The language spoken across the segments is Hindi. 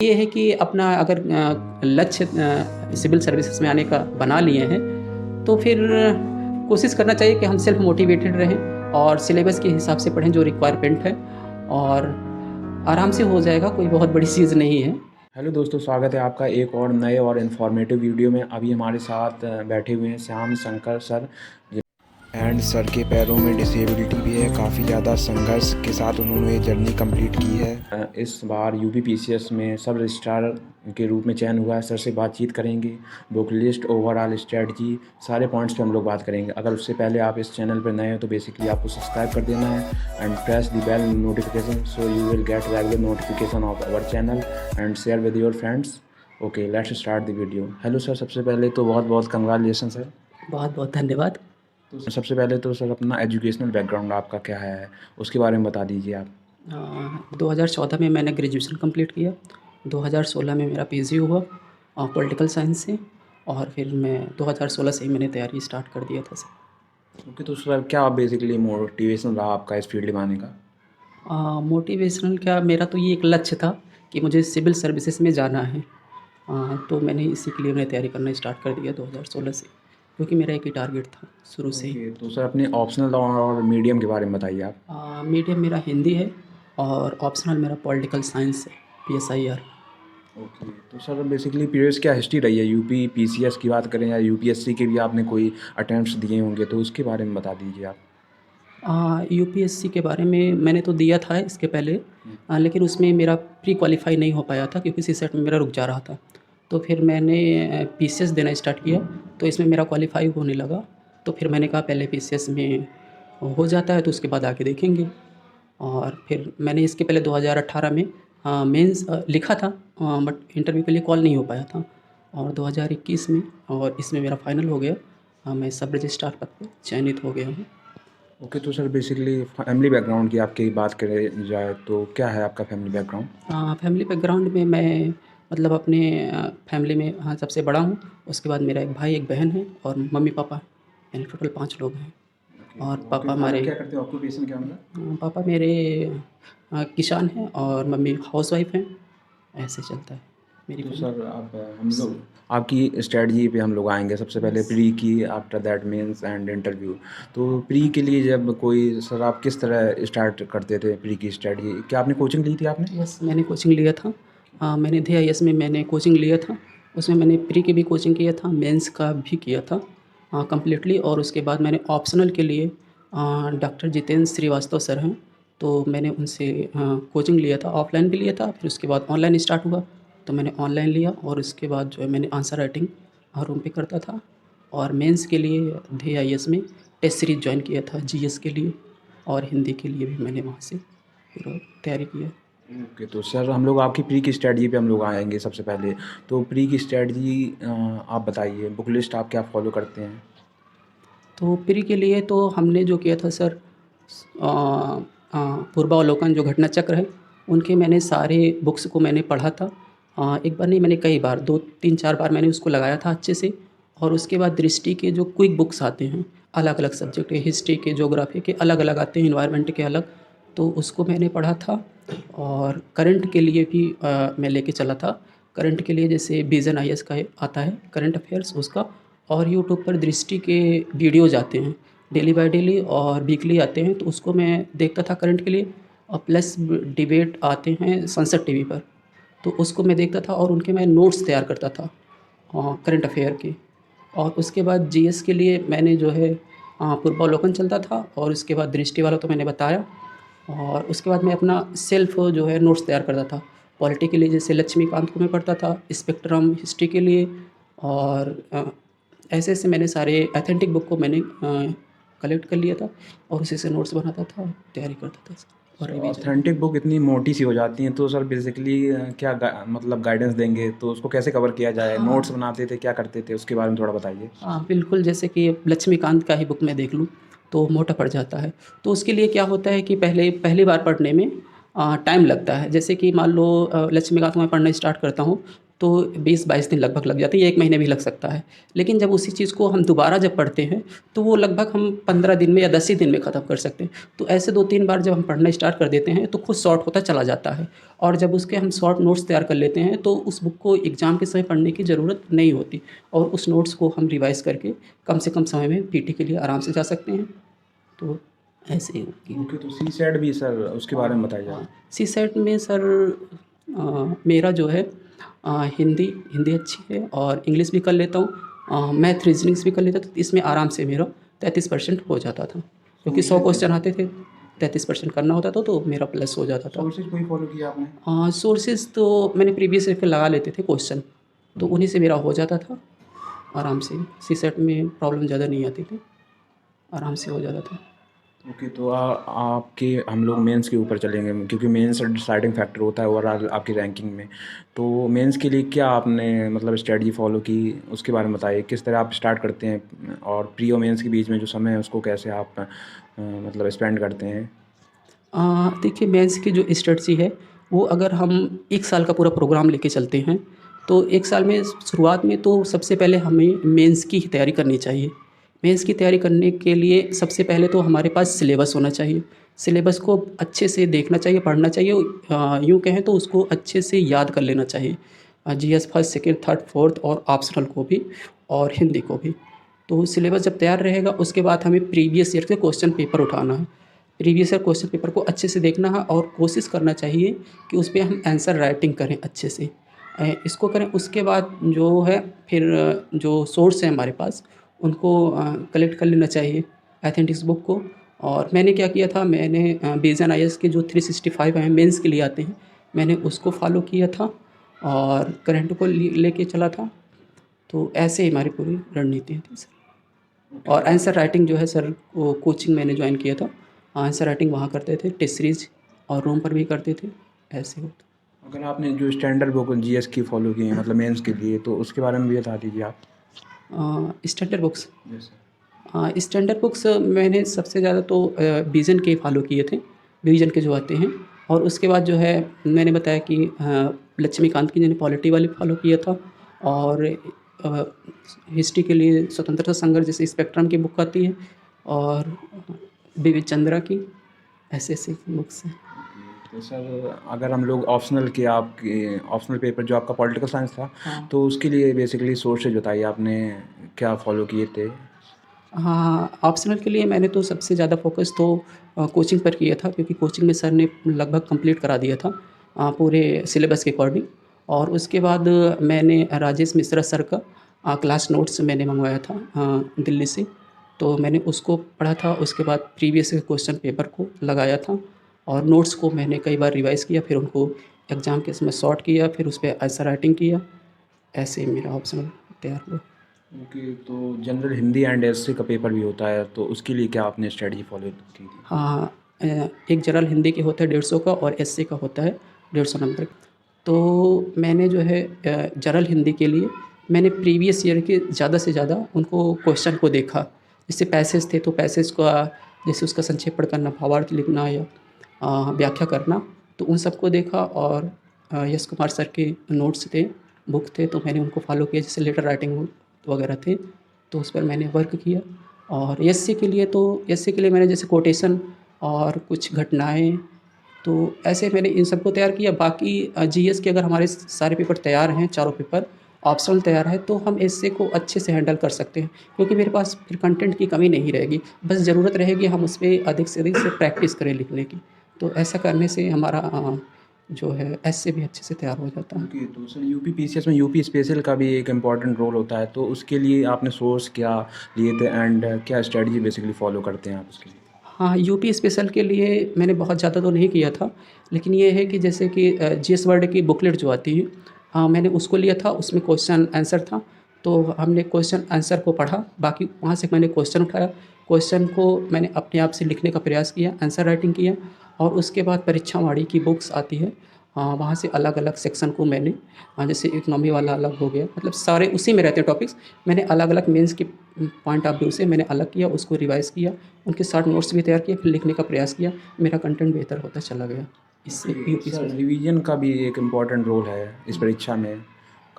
ये है कि अपना अगर लक्ष्य सिविल सर्विसेज में आने का बना लिए हैं तो फिर कोशिश करना चाहिए कि हम सेल्फ मोटिवेटेड रहें और सिलेबस के हिसाब से पढ़ें जो रिक्वायरमेंट है, और आराम से हो जाएगा, कोई बहुत बड़ी चीज़ नहीं है। हेलो दोस्तों, स्वागत है आपका एक और नए और इन्फॉर्मेटिव वीडियो में। अभी हमारे साथ बैठे हुए हैं Shyam Shankar sir, and sir के पैरों में डिसेबिलिटी भी है। काफ़ी ज़्यादा संघर्ष के साथ उन्होंने ये जर्नी कंप्लीट की है। इस बार यूपी पीसीएस में सब रजिस्ट्रार के रूप में चयन हुआ है। सर से बातचीत करेंगे, बुक लिस्ट, ओवरऑल स्ट्रेटजी, सारे पॉइंट्स पे हम लोग बात करेंगे। अगर उससे पहले आप इस चैनल पर नए हो तो बेसिकली आपको सब्सक्राइब कर देना है and press the bell notification so you will get regular notification of our channel and share with your friends. Okay, let's start the video. Hello sir, सबसे पहले तो बहुत बहुत कंग्रेचुलेसन सर। बहुत बहुत धन्यवाद। तो सबसे पहले तो सर अपना एजुकेशनल बैकग्राउंड आपका क्या है, उसके बारे में बता दीजिए आप। 2014 में मैंने ग्रेजुएशन कंप्लीट किया। 2016 में मेरा पीजी हुआ पॉलिटिकल साइंस से, और फिर मैं 2016 से ही मैंने तैयारी स्टार्ट कर दिया था सर। ओके, तो सर क्या बेसिकली मोटिवेशन रहा आपका इस फील्ड में आने का? मोटिवेशनल क्या, मेरा तो ये एक लक्ष्य था कि मुझे सिविल सर्विसेज में जाना है। तो मैंने इसी के लिए मैंने तैयारी करना स्टार्ट कर दिया 2016 से, क्योंकि मेरा एक ही टारगेट था शुरू से ही। ओके, तो सर अपने ऑप्शनल और मीडियम के बारे में बताइए आप। मीडियम मेरा हिंदी है और ऑप्शनल मेरा पॉलिटिकल साइंस है, PSIR। ओके, तो सर बेसिकली प्रीवियस क्या हिस्ट्री रही है, यूपी पीसीएस की बात करें या यूपीएससी के भी आपने कोई अटेम्प्ट्स दिए होंगे, तो उसके बारे में बता दीजिए आप। UPSC के बारे में मैंने तो दिया था इसके पहले, लेकिन उसमें मेरा प्री क्वालिफाई नहीं हो पाया था क्योंकि सीसेट में मेरा रुक जा रहा था। तो फिर मैंने PCS देना स्टार्ट किया, तो इसमें मेरा क्वालिफाई होने लगा। तो फिर मैंने कहा पहले PCS में हो जाता है तो उसके बाद आके देखेंगे। और फिर मैंने इसके पहले 2018 में मेंस लिखा था, बट इंटरव्यू के लिए कॉल नहीं हो पाया था। और 2021 में और इसमें मेरा फाइनल हो गया। मैं सब रजिस्ट्रार पद पर चयनित हो गया हूँ। ओके, तो सर बेसिकली फैमिली बैकग्राउंड की आपकी बात करें जाए तो क्या है आपका फैमिली बैकग्राउंड? फैमिली बैकग्राउंड में मैं मतलब अपने फैमिली में सबसे बड़ा हूँ। उसके बाद मेरा एक भाई एक बहन है और मम्मी पापा, यानी टोटल 5 लोग हैं। ओके, और तो आपके पापा फादर हमारे क्या करते हैं, ऑक्यूपेशन क्या उनका? पापा मेरे किसान हैं और मम्मी हाउसवाइफ हैं। ऐसे चलता है मेरी तो फैमिली। सर आप हम लोग आपकी स्ट्रेटजी पे हम लोग आएंगे। सबसे पहले प्री की, after that mains and interview. तो प्री के लिए जब कोई सर आप किस तरह स्टार्ट करते थे प्री की स्ट्रेटजी? क्या आपने कोचिंग ली थी आपने? यस, मैंने कोचिंग लिया था। मैंने DIS में मैंने कोचिंग लिया था। उसमें मैंने प्री की भी कोचिंग किया था, मेंस का भी किया था कम्प्लीटली। और उसके बाद मैंने ऑप्शनल के लिए डॉक्टर जितेंद्र श्रीवास्तव सर हैं, तो मैंने उनसे कोचिंग लिया था। ऑफलाइन भी लिया था, फिर उसके बाद ऑनलाइन स्टार्ट हुआ तो मैंने ऑनलाइन लिया। और उसके बाद जो है मैंने आंसर राइटिंग रूम पे करता था। और मेंस के लिए DIS में टेस्ट सीरीज ज्वाइन किया था GS के लिए, और हिंदी के लिए भी मैंने वहाँ से पूरा तैयारी किया। ओके, तो सर हम लोग आपकी प्री की स्ट्रेटजी पे हम लोग आएंगे सबसे पहले। तो प्री की स्ट्रेटजी आप बताइए, बुक लिस्ट आप क्या फॉलो करते हैं? तो प्री के लिए तो हमने जो किया था सर, पूर्वावलोकन जो घटना चक्र है उनके मैंने सारे बुक्स को मैंने पढ़ा था। एक बार नहीं, मैंने कई बार 2-3-4 बार मैंने उसको लगाया था अच्छे से। और उसके बाद दृष्टि के जो क्विक बुक्स आते हैं, अलग अलग सब्जेक्ट के, हिस्ट्री के, ज्योग्राफी के अलग अलग आते हैं, इन्वायरमेंट के अलग, तो उसको मैंने पढ़ा था। और करंट के लिए भी मैं लेके चला था। करंट के लिए जैसे विजन IS का आता है करंट अफेयर्स उसका, और यूट्यूब पर दृष्टि के वीडियोज़ आते हैं डेली बाय डेली और वीकली आते हैं, तो उसको मैं देखता था करंट के लिए। और प्लस डिबेट आते हैं संसद टीवी पर, तो उसको मैं देखता था और उनके मैं नोट्स तैयार करता था करंट अफेयर के। और उसके बाद GS के लिए मैंने जो है पूर्वावलोकन चलता था, और उसके बाद दृष्टि वाला तो मैंने बताया। और उसके बाद मैं अपना सेल्फ जो है नोट्स तैयार करता था। पॉलिटी के लिए जैसे लक्ष्मीकांत को मैं पढ़ता था, स्पेक्ट्रम हिस्ट्री के लिए। और ऐसे ऐसे मैंने सारे एथेंटिक बुक को मैंने कलेक्ट कर लिया था, और उसी से नोट्स बनाता था, तैयारी करता था और रिवीजन। ऑथेंटिक बुक इतनी मोटी सी हो जाती हैं, तो सर बेसिकली क्या मतलब गाइडेंस देंगे तो उसको कैसे कवर किया जाए? नोट्स बनाते थे, क्या करते थे, उसके बारे में थोड़ा बताइए। हाँ बिल्कुल, जैसे कि लक्ष्मीकांत का ही बुक मैं देख लूँ तो मोटा पड़ जाता है। तो उसके लिए क्या होता है कि पहली बार पढ़ने में टाइम लगता है। जैसे कि मान लो लक्ष्मीकांत को मैं पढ़ना स्टार्ट करता हूँ तो 20-22 दिन लगभग लग जाते हैं, 1 महीने भी लग सकता है। लेकिन जब उसी चीज़ को हम दोबारा जब पढ़ते हैं तो वो लगभग हम 15 दिन में या 10 ही दिन में ख़त्म कर सकते हैं। तो ऐसे 2-3 बार जब हम पढ़ना स्टार्ट कर देते हैं तो खुद शॉर्ट होता चला जाता है, और जब उसके हम शॉर्ट नोट्स तैयार कर लेते हैं तो उस बुक को एग्ज़ाम के समय पढ़ने की ज़रूरत नहीं होती, और उस नोट्स को हम रिवाइज़ करके कम से कम समय में पीटी के लिए आराम से जा सकते हैं। तो ऐसे ही होगी। ओके, तो सीसेट भी सर उसके बारे में बताइए। हाँ, सीसेट में सर मेरा जो है हिंदी हिंदी अच्छी है और इंग्लिश भी कर लेता हूँ, मैथ रीजनिंग्स भी कर लेता था, तो इसमें आराम से मेरा 33% हो जाता था, क्योंकि 100 क्वेश्चन आते थे, 33% करना होता था तो मेरा प्लस हो जाता था। सोर्सेज कोई फॉलो किया आपने? सोर्सेज तो मैंने प्रीवियस ईयर के लगा लेते थे क्वेश्चन, तो उन्हीं से मेरा हो जाता था आराम से। सीसेट में प्रॉब्लम ज़्यादा नहीं आती थी, आराम से हो जाता था। ओके, तो आपके हम लोग मेंस के ऊपर चलेंगे, क्योंकि मेंस डिसाइडिंग फैक्टर होता है ओवरऑल आपकी रैंकिंग में। तो मेंस के लिए क्या आपने मतलब स्ट्रेटजी फॉलो की, उसके बारे में बताइए। किस तरह आप स्टार्ट करते हैं और प्री और मेंस के बीच में जो समय है उसको कैसे आप मतलब स्पेंड करते हैं? देखिए, मेंस की जो स्ट्रेटजी है वो अगर हम 1 साल का पूरा प्रोग्राम लेके चलते हैं तो 1 साल में शुरुआत में तो सबसे पहले हमें मेंस की ही तैयारी करनी चाहिए। मेंस की तैयारी करने के लिए सबसे पहले तो हमारे पास सिलेबस होना चाहिए। सिलेबस को अच्छे से देखना चाहिए, पढ़ना चाहिए, यूँ कहें तो उसको अच्छे से याद कर लेना चाहिए। GS first, second, third, fourth और ऑप्शनल को भी और हिंदी को भी। तो सिलेबस जब तैयार रहेगा उसके बाद हमें प्रीवियस ईयर के क्वेश्चन पेपर उठाना है। प्रीवियस ईयर क्वेश्चन पेपर को अच्छे से देखना है और कोशिश करना चाहिए कि उस पे हम आंसर राइटिंग करें अच्छे से। इसको करें, उसके बाद जो है फिर जो सोर्स है हमारे पास उनको कलेक्ट कर लेना चाहिए, एथेंटिक्स बुक को। और मैंने क्या किया था, मैंने बेजन आईएएस के जो 365 हैं मेंस के लिए आते हैं, मैंने उसको फॉलो किया था और करंट को लेके चला था। तो ऐसे ही हमारी पूरी रणनीति थी सर। और आंसर राइटिंग जो है सर, वो कोचिंग मैंने ज्वाइन किया था, आंसर राइटिंग वहाँ करते थे, टेस्ट सीरीज और रूम पर भी करते थे, ऐसे होता। अगर आपने जो स्टैंडर्ड बुक जीएस की फॉलो की है मतलब मेंस के लिए, तो उसके बारे में भी बता दीजिए आप। स्टैंडर्ड बुक्स, जैसे स्टैंडर्ड बुक्स मैंने सबसे ज़्यादा तो विजन के फॉलो किए थे, विजन के जो आते हैं। और उसके बाद जो है मैंने बताया कि लक्ष्मीकांत की मैंने पॉलिटी वाली फॉलो किया था, और हिस्ट्री के लिए स्वतंत्रता संघर्ष जैसे स्पेक्ट्रम की बुक आती है, और बीवी चंद्रा की, ऐसे ऐसे बुक्स हैं। तो सर अगर हम लोग ऑप्शनल के आपके ऑप्शनल पेपर जो आपका पॉलिटिकल साइंस था, हाँ तो उसके लिए बेसिकली सोर्सेज बताइए आपने क्या फॉलो किए थे? हाँ, ऑप्शनल के लिए मैंने तो सबसे ज़्यादा फ़ोकस तो कोचिंग पर किया था, क्योंकि कोचिंग में सर ने लगभग कंप्लीट करा दिया था पूरे सिलेबस के अकॉर्डिंग। और उसके बाद मैंने राजेश मिश्रा सर का क्लास नोट्स मैंने मंगवाया था दिल्ली से, तो मैंने उसको पढ़ा था। उसके बाद प्रीवियस क्वेश्चन पेपर को लगाया था और नोट्स को मैंने कई बार रिवाइज़ किया, फिर उनको एग्ज़ाम के समय सॉर्ट किया, फिर उस पे आंसर राइटिंग किया। ऐसे ही मेरा ऑप्शनल तैयार हुआ। ओके, तो जनरल हिंदी एंड एसए का पेपर भी होता है, तो उसके लिए क्या आपने स्ट्रेटजी फॉलो की थी? हाँ, एक जनरल हिंदी के होता है 150 का और एसए का होता है 150 नंबर का। तो मैंने जो है जनरल हिंदी के लिए मैंने प्रीवियस ईयर के ज़्यादा से ज़्यादा उनको क्वेश्चन को देखा। जैसे पैसेज थे तो पैसेज का जैसे उसका संक्षेपण करना, भावार्थ लिखना या व्याख्या करना, तो उन सबको देखा। और यश कुमार सर के नोट्स थे, बुक थे, तो मैंने उनको फॉलो किया। जैसे लेटर राइटिंग वगैरह थे तो उस पर मैंने वर्क किया। और एसए के लिए तो एसए के लिए मैंने जैसे कोटेशन और कुछ घटनाएँ, तो ऐसे मैंने इन सबको तैयार किया। बाकी जीएस के अगर हमारे सारे पेपर तैयार हैं, चारों पेपर ऑप्शनल तैयार है, तो हम एसए को अच्छे से हैंडल कर सकते हैं, क्योंकि मेरे पास फिर कंटेंट की कमी नहीं रहेगी। बस ज़रूरत रहेगी हम उस पर अधिक से अधिक से प्रैक्टिस करें लिखने की। तो ऐसा करने से हमारा जो है एसए भी अच्छे से तैयार हो जाता है। ओके, तो सर यूपी पीसीएस में यूपी स्पेशल का भी एक इम्पॉर्टेंट रोल होता है, तो उसके लिए आपने सोर्स क्या लिए थे एंड क्या स्ट्रेटजी बेसिकली फॉलो करते हैं आप उसके लिए? हाँ, यूपी स्पेशल के लिए मैंने बहुत ज़्यादा तो नहीं किया था, लेकिन ये है कि जैसे कि जीएस वर्ड की बुकलेट जो आती है, मैंने उसको लिया था, उसमें क्वेश्चन आंसर था। तो हमने क्वेश्चन आंसर को पढ़ा, बाकी वहाँ से मैंने क्वेश्चन उठाया, क्वेश्चन को मैंने अपने आप से लिखने का प्रयास किया, आंसर राइटिंग किया। और उसके बाद परीक्षावाड़ी की बुक्स आती है, वहाँ से अलग अलग सेक्शन को मैंने जैसे इकोनॉमी वाला अलग हो गया, मतलब सारे उसी में रहते हैं टॉपिक्स, मैंने अलग अलग मेंस के पॉइंट ऑफ व्यू से मैंने अलग किया, उसको रिवाइज़ किया, उनके साथ नोट्स भी तैयार किए, फिर लिखने का प्रयास किया। मेरा कंटेंट बेहतर होता चला गया इससे यूपी सर से। रिवीजन का भी एक इम्पॉर्टेंट रोल है इस परीक्षा में,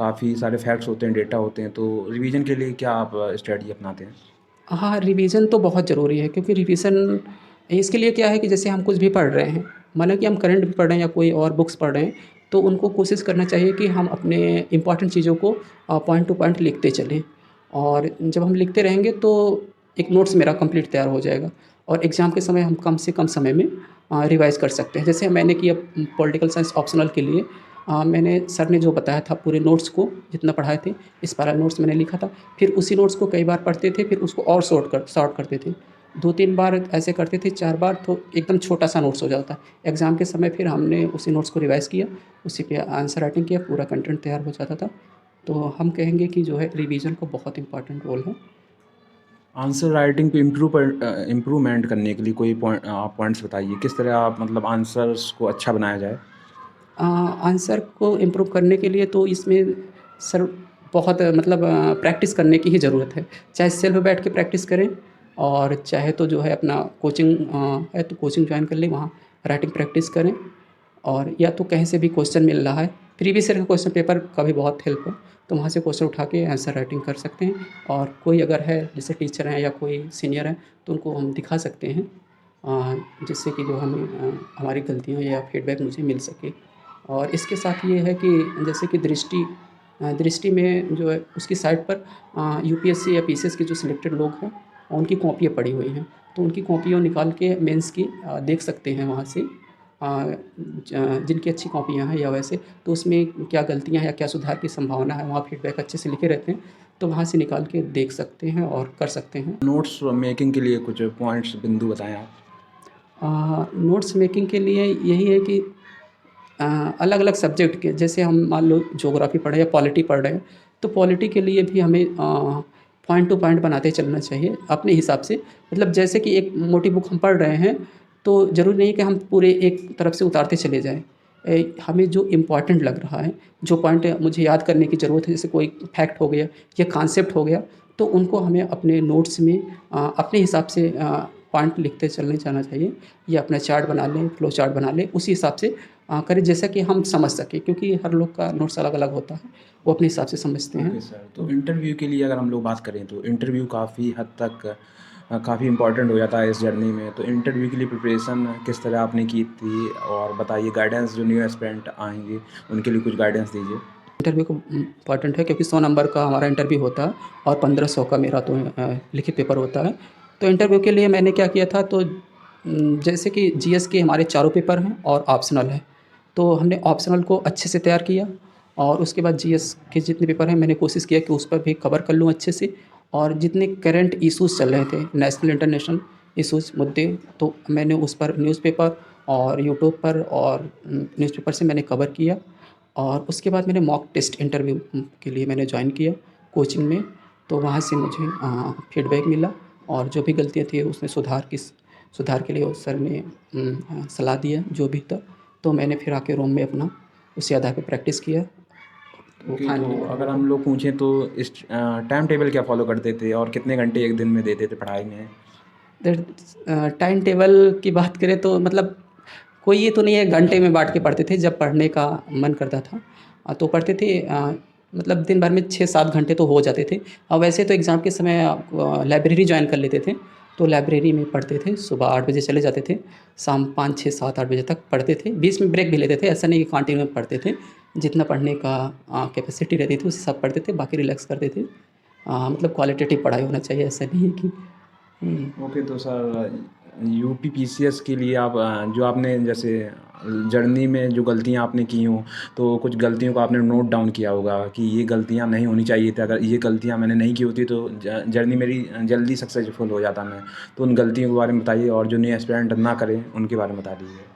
काफ़ी सारे फैक्ट्स होते हैं, डेटा होते हैं, तो रिवीजन के लिए क्या आप स्ट्रेटजी अपनाते हैं? हाँ, रिवीज़न तो बहुत ज़रूरी है, क्योंकि रिवीज़न इसके लिए क्या है कि जैसे हम कुछ भी पढ़ रहे हैं, माना कि हम करंट भी पढ़ रहे हैं या कोई और बुक्स पढ़ रहे हैं, तो उनको कोशिश करना चाहिए कि हम अपने इम्पोर्टेंट चीज़ों को पॉइंट टू पॉइंट लिखते चलें। और जब हम लिखते रहेंगे तो एक नोट्स मेरा कंप्लीट तैयार हो जाएगा, और एग्ज़ाम के समय हम कम से कम समय में रिवाइज़ कर सकते हैं। जैसे मैंने किया पॉलिटिकल साइंस ऑप्शनल के लिए, मैंने सर ने जो बताया था पूरे नोट्स को जितना पढ़ाए थे, स्पाइरल नोट्स मैंने लिखा था। फिर उसी नोट्स को कई बार पढ़ते थे, फिर उसको और सॉर्ट करते थे। 2-3 बार ऐसे करते थे, 4 बार तो एकदम छोटा-सा नोट्स हो जाता। एग्ज़ाम के समय फिर हमने उसी नोट्स को रिवाइज़ किया, उसी पे आंसर राइटिंग किया, पूरा कंटेंट तैयार हो जाता था। तो हम कहेंगे कि जो है रिवीज़न का बहुत इम्पोर्टेंट रोल है। आंसर राइटिंग पे इम्प्रूवमेंट करने के लिए कोई पॉइंट्स बताइए, किस तरह आप मतलब आंसर्स को अच्छा बनाया जाए? आंसर को इम्प्रूव करने के लिए तो इसमें सर बहुत मतलब प्रैक्टिस करने की ही ज़रूरत है। चाहे सेल्फ बैठ के प्रैक्टिस करें, और चाहे तो जो है अपना कोचिंग है तो कोचिंग जॉइन कर लें, वहाँ राइटिंग प्रैक्टिस करें। और या तो कहीं से भी क्वेश्चन मिल रहा है, प्रीवियस ईयर का क्वेश्चन पेपर का भी बहुत हेल्प है, तो वहाँ से क्वेश्चन उठा के आंसर राइटिंग कर सकते हैं। और कोई अगर है जैसे टीचर हैं या कोई सीनियर है, तो उनको हम दिखा सकते हैं, जिससे कि जो हमें हमारी गलतियाँ या फीडबैक मुझे मिल सके। और इसके साथ ये है कि जैसे कि दृष्टि में जो है उसकी साइट पर यूपीएससी या पीसीएस के जो सिलेक्टेड लोग हैं, उनकी कॉपियाँ पड़ी हुई हैं, तो उनकी कॉपियाँ निकाल के मेंस की देख सकते हैं वहाँ से, जिनकी अच्छी कॉपियाँ हैं या वैसे, तो उसमें क्या गलतियाँ हैं या क्या सुधार की संभावना है, वहाँ फीडबैक अच्छे से लिखे रहते हैं, तो वहाँ से निकाल के देख सकते हैं और कर सकते हैं। नोट्स मेकिंग के लिए कुछ पॉइंट्स बिंदु बताएँ आप? नोट्स मेकिंग के लिए यही है कि अलग अलग सब्जेक्ट के, जैसे हम मान लो ज्योग्राफी पढ़ रहे हैं या पॉलिटी पढ़ रहे हैं, तो पॉलिटी के लिए भी हमें पॉइंट टू पॉइंट बनाते चलना चाहिए अपने हिसाब से। मतलब जैसे कि एक मोटी बुक हम पढ़ रहे हैं, तो ज़रूरी नहीं कि हम पूरे एक तरफ से उतारते चले जाएँ। हमें जो इम्पोर्टेंट लग रहा है, जो पॉइंट मुझे याद करने की ज़रूरत है, जैसे कोई फैक्ट हो गया या कॉन्सेप्ट हो गया, तो उनको हमें अपने नोट्स में अपने हिसाब से पॉइंट लिखते चलने जाना चाहिए, या अपना चार्ट बना लें, फ्लो चार्ट बना लें, उसी हिसाब से करें जैसा कि हम समझ सकें, क्योंकि हर लोग का नोट्स अलग-अलग होता है, वो अपने हिसाब से समझते हैं। ओके सर, तो इंटरव्यू के लिए अगर हम लोग बात करें तो इंटरव्यू काफ़ी हद तक काफ़ी इम्पोर्टेंट हो जाता है इस जर्नी में, तो इंटरव्यू के लिए प्रिपरेशन किस तरह आपने की थी? और बताइए गाइडेंस जो न्यू एस्पिरेंट आएँगे, उनके लिए कुछ गाइडेंस दीजिए। इंटरव्यू को इम्पॉर्टेंट है, क्योंकि 100 नंबर का हमारा इंटरव्यू होता है और 1500 का मेरा तो लिखित पेपर होता है। तो इंटरव्यू के लिए मैंने क्या किया था, तो जैसे कि जीएस के हमारे चारों पेपर हैं और ऑप्शनल है, तो हमने ऑप्शनल को अच्छे से तैयार किया, और उसके बाद जीएस के जितने पेपर हैं मैंने कोशिश किया कि उस पर भी कवर कर लूँ अच्छे से। और जितने करंट इश्यूज़ चल रहे थे, नेशनल इंटरनेशनल इश्यूज़ मुद्दे, तो मैंने उस पर न्यूज़पेपर और यूट्यूब पर और न्यूज़पेपर से मैंने कवर किया। और उसके बाद मैंने मॉक टेस्ट इंटरव्यू के लिए मैंने जॉइन किया कोचिंग में, तो वहाँ से मुझे फीडबैक मिला, और जो भी गलतियाँ थी उसमें सुधार के लिए उस सर ने सलाह दिया जो भी था, तो मैंने फिर आके रूम में अपना उसी आधार पे प्रैक्टिस किया। तो ओके, फाइनली तो अगर हम लोग पूछें तो इस टाइम टेबल क्या फ़ॉलो करते थे और कितने घंटे एक दिन में देते थे पढ़ाई में? टाइम टेबल की बात करें तो मतलब कोई ये तो नहीं है घंटे में बाँट के पढ़ते थे, जब पढ़ने का मन करता था तो पढ़ते थे। मतलब दिन भर में 6-7 घंटे तो हो जाते थे। वैसे तो एग्ज़ाम के समय लाइब्रेरी जॉइन कर लेते थे, तो लाइब्रेरी में पढ़ते थे। सुबह 8 बजे चले जाते थे, शाम 5, 6, 7, 8 बजे तक पढ़ते थे। बीच में ब्रेक भी लेते थे, ऐसा नहीं कि कंटिन्यू पढ़ते थे। जितना पढ़ने का कैपेसिटी रहती थी उस हिसाब पढ़ते थे, बाकी रिलैक्स करते थे। मतलब क्वालिटेटिव पढ़ाई होना चाहिए, ऐसा नहीं है कि ओके, तो सर यूपी पीसीएस के लिए आप जो आपने जैसे जर्नी में जो गलतियाँ आपने की हों, तो कुछ गलतियों को आपने नोट डाउन किया होगा कि ये गलतियाँ नहीं होनी चाहिए थी, अगर ये गलतियाँ मैंने नहीं की होती तो जर्नी मेरी जल्दी सक्सेसफुल हो जाता मैं। तो उन गलतियों के बारे में बताइए और जो न्यू एस्पिरेंट ना करें उनके बारे में बता दीजिए।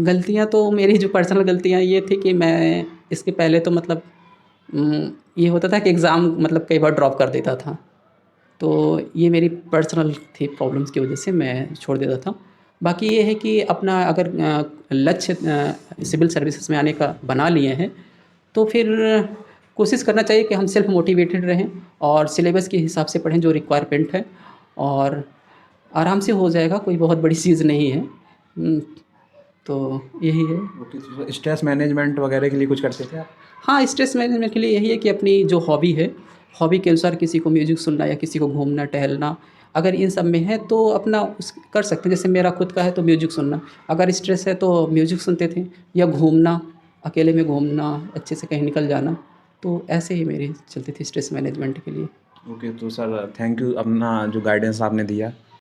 गलतियाँ तो मेरी जो पर्सनल गलतियाँ ये थी कि मैं इसके पहले तो मतलब ये होता था कि एग्ज़ाम मतलब कई बार ड्रॉप कर देता था। तो ये मेरी पर्सनल थी, प्रॉब्लम्स की वजह से मैं छोड़ देता था। बाकी ये है कि अपना अगर लक्ष्य सिविल सर्विसेज में आने का बना लिए हैं, तो फिर कोशिश करना चाहिए कि हम सेल्फ मोटिवेटेड रहें और सिलेबस के हिसाब से पढ़ें जो रिक्वायरमेंट है, और आराम से हो जाएगा, कोई बहुत बड़ी चीज़ नहीं है। तो यही है। ओके, तो स्ट्रेस मैनेजमेंट वगैरह के लिए कुछ करते थे आप? हाँ, स्ट्रेस मैनेजमेंट के लिए यही है कि अपनी जो हॉबी है, हॉबी के अनुसार किसी को म्यूज़िक सुनना या किसी को घूमना टहलना, अगर इन सब में है तो अपना उस कर सकते हैं। जैसे मेरा खुद का है तो म्यूज़िक सुनना, अगर स्ट्रेस है तो म्यूज़िक सुनते थे, या घूमना, अकेले में घूमना, अच्छे से कहीं निकल जाना। तो ऐसे ही मेरी चलती थी स्ट्रेस मैनेजमेंट के लिए। ओके, तो सर थैंक यू अपना जो गाइडेंस आपने दिया।